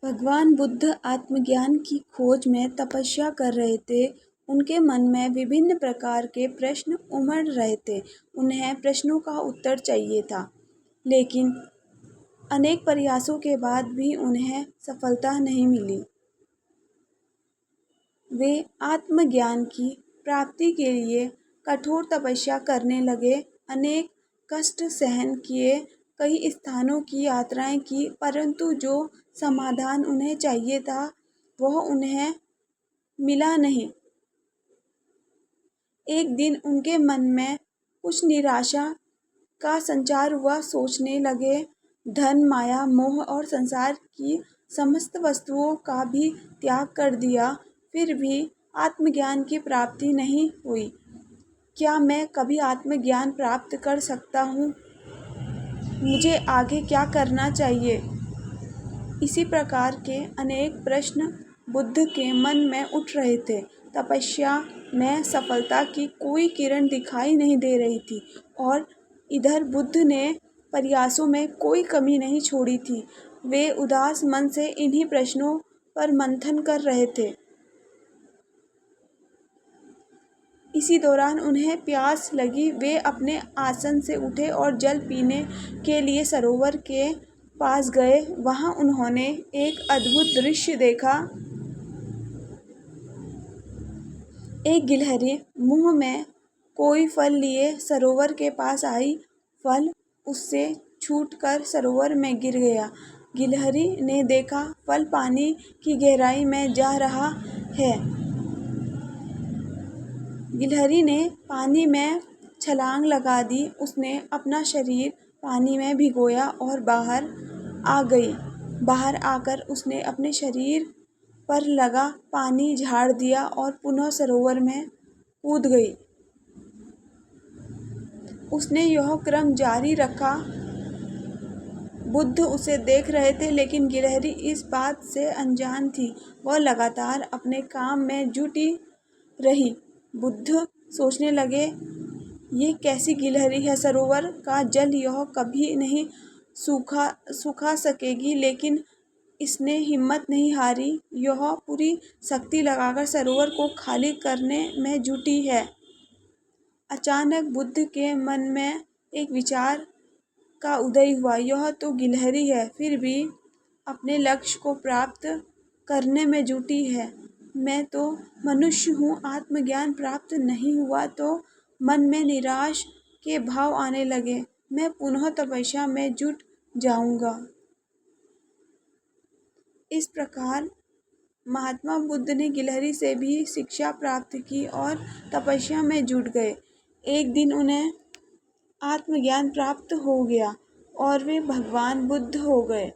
भगवान बुद्ध आत्मज्ञान की खोज में तपस्या कर रहे थे। उनके मन में विभिन्न प्रकार के प्रश्न उमड़ रहे थे। उन्हें प्रश्नों का उत्तर चाहिए था, लेकिन अनेक प्रयासों के बाद भी उन्हें सफलता नहीं मिली। वे आत्मज्ञान की प्राप्ति के लिए कठोर तपस्या करने लगे। अनेक कष्ट सहन किए, कई स्थानों की यात्राएं की, परंतु जो समाधान उन्हें चाहिए था वह उन्हें मिला नहीं। एक दिन उनके मन में कुछ निराशा का संचार हुआ। सोचने लगे, धन, माया, मोह और संसार की समस्त वस्तुओं का भी त्याग कर दिया, फिर भी आत्मज्ञान की प्राप्ति नहीं हुई। क्या मैं कभी आत्मज्ञान प्राप्त कर सकता हूँ? मुझे आगे क्या करना चाहिए? इसी प्रकार के अनेक प्रश्न बुद्ध के मन में उठ रहे थे। तपस्या में सफलता की कोई किरण दिखाई नहीं दे रही थी और इधर बुद्ध ने प्रयासों में कोई कमी नहीं छोड़ी थी। वे उदास मन से इन्हीं प्रश्नों पर मंथन कर रहे थे। इसी दौरान उन्हें प्यास लगी। वे अपने आसन से उठे और जल पीने के लिए सरोवर के पास गए। वहां उन्होंने एक अद्भुत दृश्य देखा। एक गिलहरी मुंह में कोई फल लिए सरोवर के पास आई। फल उससे छूटकर सरोवर में गिर गया। गिलहरी ने देखा, फल पानी की गहराई में जा रहा है। गिलहरी ने पानी में छलांग लगा दी। उसने अपना शरीर पानी में भिगोया और बाहर आ गई। बाहर आकर उसने अपने शरीर पर लगा पानी झाड़ दिया और पुनः सरोवर में कूद गई। उसने यह क्रम जारी रखा। बुद्ध उसे देख रहे थे, लेकिन गिलहरी इस बात से अनजान थी। वह लगातार अपने काम में जुटी रही। बुद्ध सोचने लगे, ये कैसी गिलहरी है? सरोवर का जल यह कभी नहीं सूखा सकेगी, लेकिन इसने हिम्मत नहीं हारी। यह पूरी शक्ति लगाकर सरोवर को खाली करने में जुटी है। अचानक बुद्ध के मन में एक विचार का उदय हुआ। यह तो गिलहरी है, फिर भी अपने लक्ष्य को प्राप्त करने में जुटी है। मैं तो मनुष्य हूँ। आत्मज्ञान प्राप्त नहीं हुआ तो मन में निराश के भाव आने लगे। मैं पुनः तपस्या में जुट जाऊंगा। इस प्रकार महात्मा बुद्ध ने गिलहरी से भी शिक्षा प्राप्त की और तपस्या में जुट गए। एक दिन उन्हें आत्मज्ञान प्राप्त हो गया और वे भगवान बुद्ध हो गए।